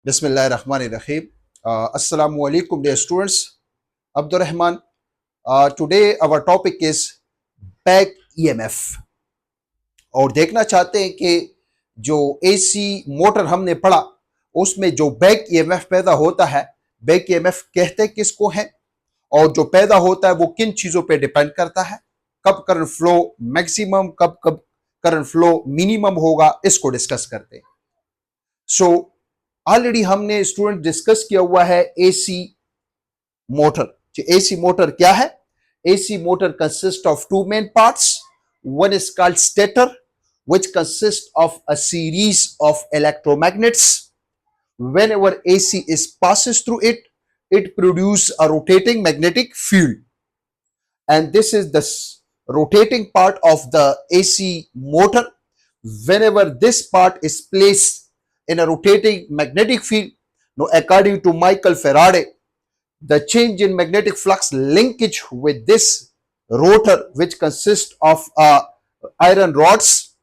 Bismillahirrahmanirrahim. Assalamu alaikum dear students. Abdur Rahman. Today our topic is back EMF. और देखना चाहते हैं कि जो एसी मोटर हमने पढ़ा उसमें जो बैक ईएमएफ पैदा होता है, बैक ईएमएफ कहते किसको है और जो पैदा होता है वो किन चीजों पे डिपेंड करता है, कब करंट फ्लो मैक्सिमम, कब कब करंट फ्लो मिनिमम होगा, इसको डिस्कस करते हैं. सो ऑलरेडी हमने स्टूडेंट डिस्कस किया हुआ है एसी मोटर. एसी मोटर क्या है? AC motor consist of two main parts. One is called stator, which consists of a series of electromagnets. Whenever AC is passes through it, it produces a rotating magnetic field. And this is the rotating part of the AC motor. Whenever this part is placed in a rotating magnetic field, now according to Michael Faraday, the change in magnetic flux linkage with this rotor, which consists of iron rods.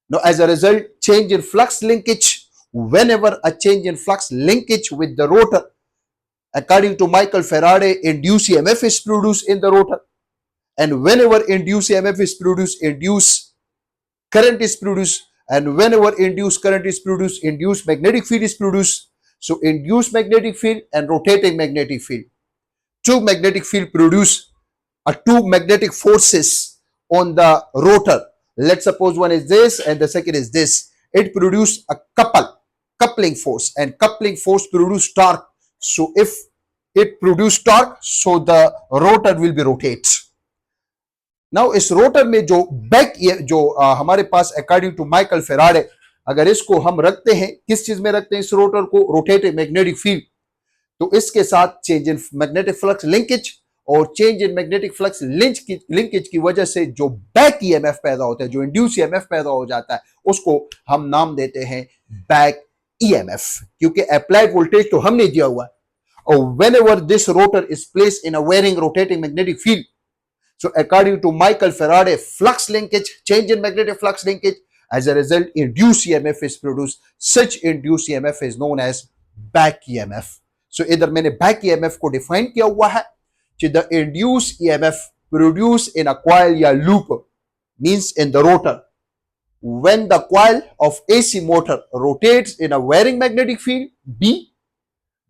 Now, as a result, change in flux linkage, whenever a change in flux linkage with the rotor, according to Michael Faraday, induced EMF is produced in the rotor. And whenever induced EMF is produced, induced current is produced. And whenever induced current is produced, induced magnetic field is produced. So, induced magnetic field and rotating magnetic field. Two magnetic field produce two magnetic forces on the rotor. Let's suppose one is this and the second is this. It produces a coupling force, and coupling force produce torque. So if it produce torque, so the rotor will be rotate. Now इस rotor में जो back जो हमारे पास according to Michael Faraday, अगर इसको हम रखते हैं, किस चीज में रखते हैं इस रोटर को? Rotating magnetic field. तो इसके साथ change in magnetic flux linkage, और change in magnetic flux linkage की वजह से जो बैक ईएमएफ पैदा होता है, जो इंड्यूस ईएमएफ पैदा हो जाता है, उसको हम नाम देते हैं बैक ईएमएफ, क्योंकि अप्लाइड वोल्टेज तो हमने दिया हुआ है. और whenever this rotor is placed in a varying rotating magnetic field, so according to Michael Faraday, flux linkage, change in magnetic flux linkage, as a result induced EMF is produced. Such induced EMF is known as back EMF. So इधर मैंने back EMF को define किया हुआ है. The induced EMF produced in a coil या loop means in the rotor. When the coil of AC motor rotates in a varying magnetic field B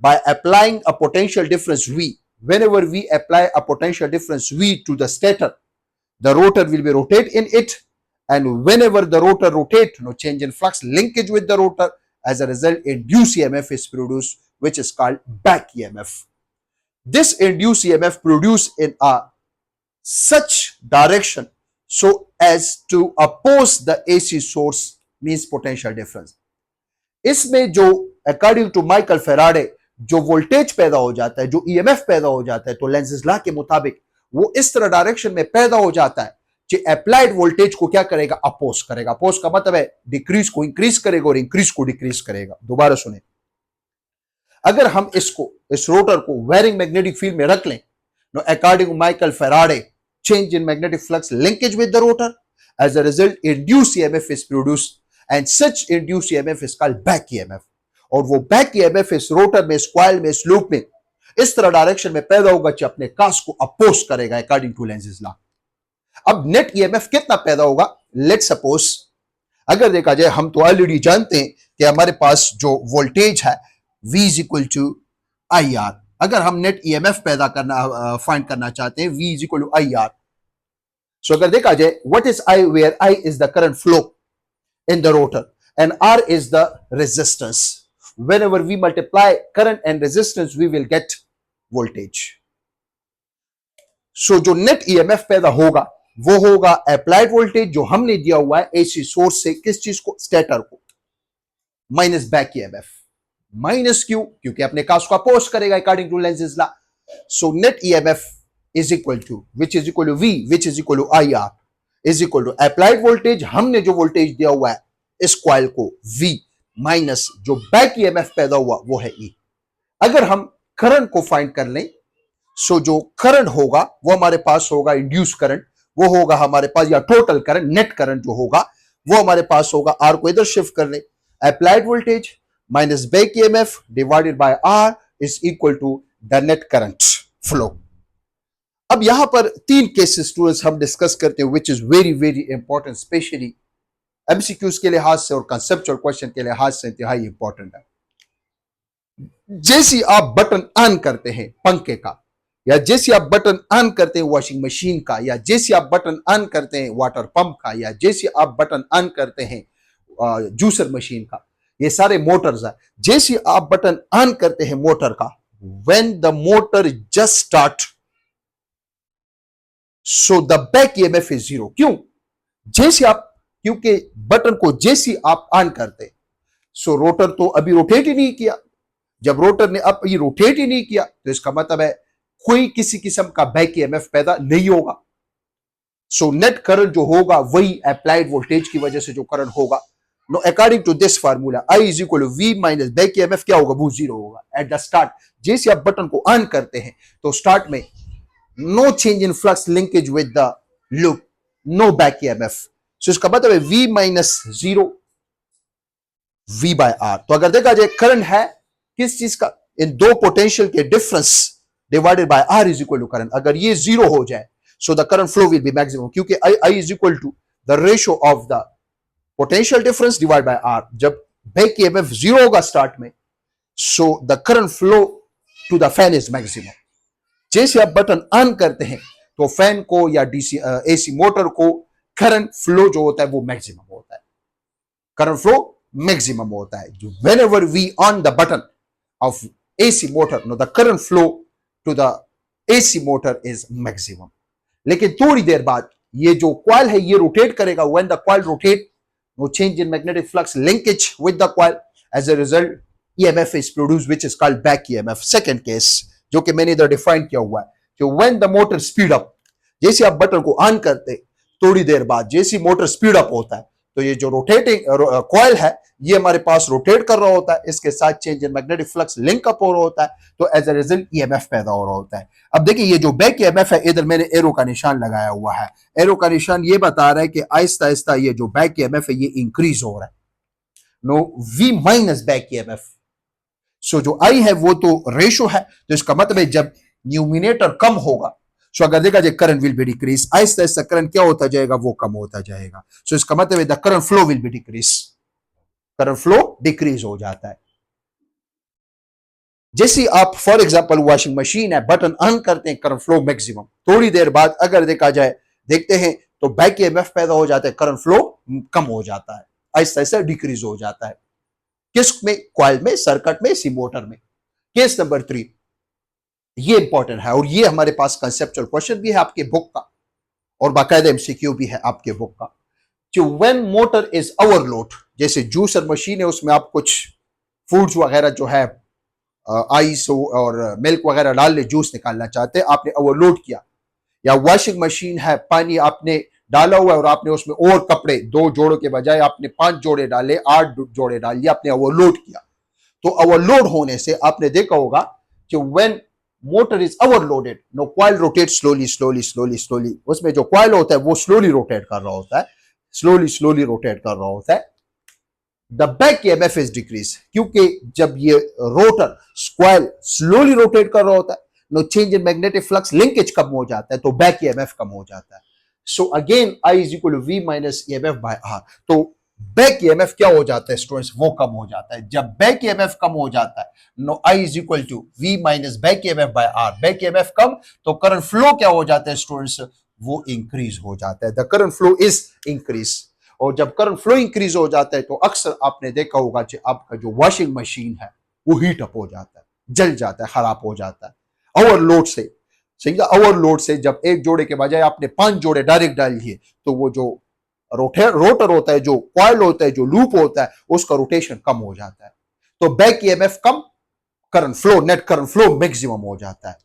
by applying a potential difference V. Whenever we apply a potential difference V to the stator, the rotor will be rotate in it. And whenever the rotor rotates, no change in flux linkage with the rotor, as a result, induced EMF is produced, which is called back EMF. This induced EMF produced in a such direction so as to oppose the AC source, means potential difference. इसमें जो according to Michael Faraday जो voltage पैदा हो जाता है, जो EMF पैदा हो जाता है, तो लेंज़ेस लॉ के मुताबिक वो इस तरह डायरेक्शन में पैदा हो जाता है कि अप्लाइड वोल्टेज को क्या करेगा? अपोज करेगा. अपोज का मतलब है डिक्रीज को इंक्रीज करेगा और इंक्रीज को डिक्रीज करेगा. दोबारा सुने, अगर हम इसको, इस रोटर को वेरिंग मैग्नेटिक फील्ड में रख लें, no according Michael Faraday, change in magnetic flux linkage with the rotor, as a result induced EMF is produced and such induced EMF is called back EMF. और वो back EMF इस rotor में, इस coil में, इस loop में इस तरह डायरेक्शन में पैदा होगा कि अपने कास्ट को अपोज करेगा अकॉर्डिंग टू लेंज़ेस लॉ. अब नेट ईएमएफ कितना पैदा होगा? लेट्स सपोज, अगर देखा जाए, हम तो ऑलरेडी जानते हैं कि हमारे पास जो वोल्टेज है V is equal to IR. अगर हम नेट ईएमएफ पैदा करना फाइंड करना चाहते हैं, V is equal to IR. सो अगर देखा जाए, what is I? Where I is the current flow in the rotor and R is the resistance. Whenever we multiply current and resistance, we will get voltage. सो जो net EMF पैदा होगा वो होगा applied voltage जो हमने दिया हुआ है एसी सोर्स से, किस चीज को? स्टेटर को, माइनस बैक ईएमएफ. माइनस क्यों? क्योंकि अपने कास्ट को अपोज करेगा according to Lenz's law. So net EMF is equal to, which is equal to V, which is equal to IR, is equal to applied voltage, हमने जो voltage दिया हुआ है इस कॉइल को V, माइनस जो बैक ईएमएफ पैदा हुआ वो है E. अगर हम करंट को फाइंड कर लें, सो जो करंट होगा वो हमारे पास होगा इंड्यूस करंट, वो होगा हमारे पास, या टोटल करंट, नेट करंट जो होगा वो हमारे पास होगा. आर को इधर शिफ्ट कर ले, applied voltage minus back EMF divided by R is equal to the net current flow. अब यहां पर तीन केसेस स्टूडेंट्स हम डिस्कस करते हैं which is very very important, specially MCQs के लिहाज से और कंसेप्चुअल क्वेश्चन के लिहाज से इंतहाई इंपॉर्टेंट है। जैसे आप बटन ऑन करते हैं पंखे का, या जैसे आप बटन ऑन करते हैं वॉशिंग मशीन का, या जैसे आप बटन ऑन करते हैं वाटर पंप का, या जैसे आप बटन ऑन करते हैं जूसर मशीन का, ये सारे मोटर्स है। जैसे आप बटन ऑन करते हैं मोटर का, when the motor just start, so the back EMF is zero. क्यों? जैसे आप, क्योंकि बटन को जैसे आप ऑन करते, सो रोटर तो अभी रोटेट ही नहीं किया। जब रोटर ने अब ये रोटेट ही नहीं किया तो इसका मतलब है कोई किसी किस्म का बैक ईएमएफ पैदा नहीं होगा। सो नेट करंट जो होगा वही अप्लाइड वोल्टेज की वजह से जो करंट होगा। No, according to this formula I is equal to V minus back EMF क्या होगा? वो जीरो होगा एट द स्टार्ट। जैसे आप बटन को ऑन करते हैं तो स्टार्ट में no change in flux linkage with the loop, no back EMF. So इसका मतलब है V minus zero V by R. तो अगर देखा जाए करंट है किस चीज का? इन दो पोटेंशियल के difference divided by R is equal to current. अगर ये जीरो हो जाए so the current flow will be maximum, क्योंकि I is equal to the ratio of the potential difference divide by R. जब बैक ईएमएफ जीरो होगा start में, so the current flow to the fan is maximum. जैसे आप button on करते हैं तो fan को या डीसी एसी मोटर को करंट फ्लो जो होता है वो मैक्सिमम होता है, करंट फ्लो मैक्सिमम होता है। Whenever we on the button of AC motor, no, the current flow to the AC motor is maximum. लेकिन थोड़ी देर बाद ये जो कॉइल है ये रोटेट करेगा। when the coil rotate, no change in magnetic flux linkage with the coil, as a result EMF is produced which is called back EMF. Second case जो कि मैंने इधर डिफाइन किया हुआ है, जो when the motor speed up, जैसे आप बटन को ऑन करते थोड़ी देर बाद जैसे मोटर स्पीड अप होता है तो ये जो रोटेटिंग कॉइल है ये हमारे पास रोटेट कर रहा होता है, इसके साथ change in magnetic flux link up हो रहा होता है, तो एज अ रिजल्ट ईएमएफ पैदा हो रहा होता है। अब देखिए ये जो बैक ईएमएफ है, इधर मैंने एरो का निशान लगाया हुआ है। एरो का निशान ये बता रहा है कि आहिस्ता आहिस्ता ये जो बैक ईएमएफ है ये इंक्रीज हो रहा है। No, V minus back EMF. So जो आई है वो तो रेशो है, तो इसका मतलब है जब न्यूमिनेटर कम होगा, सो अगर देखा जाए current will be decrease, Aahista Aahista current क्या होता जाएगा? वो कम होता जाएगा। सो इसका मतलब है the current flow will be decrease, current flow decrease हो जाता है। जैसे आप फॉर एग्जांपल वॉशिंग मशीन है, बटन ऑन करते हैं, करंट फ्लो मैक्सिमम, थोड़ी देर बाद अगर देखा जाए देखते हैं तो बैक ईएमएफ पैदा हो जाता है, करंट फ्लो कम हो जाता है, आहिस्ता आहिस्ता डिक्रीज हो जाता है। किस में? कॉइल में, सर्किट में, सी मोटर में। केस नंबर 3 ये इंपॉर्टेंट है और ये हमारे पास कंसेप्चुअल क्वेश्चन भी है आपके बुक का और बाकायदा एमसीक्यू भी है आपके बुक का। जो व्हेन मोटर इज ओवरलोड, जैसे जूसर मशीन है उसमें आप कुछ फूड्स वगैरह जो है आइस और मिल्क वगैरह डाल ले, जूस निकालना चाहते हैं, आपने ओवरलोड किया, या वॉशिंग मशीन है, पानी आपने डाला हुआ है और आपने उसमें और कपड़े 2 जोड़ों के बजाय आपने 5 जोड़े डाले, 8 जोड़े डाल दिए, आपने ओवरलोड किया। तो ओवरलोड होने से आपने देखा होगा कि when motor is overloaded, no coil rotate slowly slowly slowly slowly, उसमें जो कॉइल होता है वो स्लोली रोटेट कर रहा होता है, स्लोली स्लोली रोटेट कर रहा होता है। The back EMF is decrease, क्योंकि जब ये रोटर कॉइल स्लोली रोटेट कर रहा होता है, no change in magnetic flux linkage कम हो जाता है, तो बैक ईएमएफ कम हो जाता है। So again I is equal to V minus EMF by R. तो बैक ईएमएफ क्या हो जाता है स्टूडेंट्स? वो कम हो जाता है। जब बैक ईएमएफ कम हो जाता है, no I is equal to V minus back EMF by R. Back EMF कम तो करंट फ्लो क्या हो जाता है स्टूडेंट्स? वो इंक्रीज हो जाता है। The current flow is increase. और जब करंट फ्लो इंक्रीज हो जाता है तो अक्सर आपने देखा होगा कि आपका जो वॉशिंग मशीन है वो हीट अप हो जाता है, जल जाता है, खराब हो जाता है ओवरलोड से। सही है, ओवरलोड से जब एक जोड़े के बजाय आपने 5 जोड़े डायरेक्ट डाल दिए तो वो जो रोटर होता है, जो कॉइल होता है, जो लूप होता है, उसका रोटेशन कम हो जाता है। तो बैक ईएमएफ कम, current flow, net current flow maximum हो जाता है।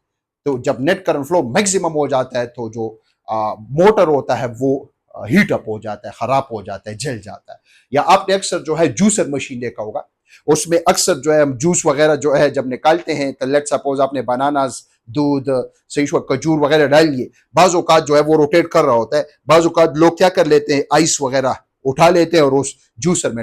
तो जब नेट करंट फ्लो मैक्सिमम हो जाता है तो जो मोटर होता है वो हीट अप हो जाता है, खराब हो जाता है, जल जाता है। या आपने अक्सर जो है जूसर मशीन देखा होगा, उसमें अक्सर जो है हम जूस वगैरह जो है जब निकालते हैं तो लेट सपोज आपने बनानास, दूध, सही खजूर वगैरह डाल लिए, बाजू का जो है वो रोटेट कर रहा होता है, बाजू का लोग क्या कर लेते हैं, आइस वगैरह उठा लेते हैं और उस जूसर में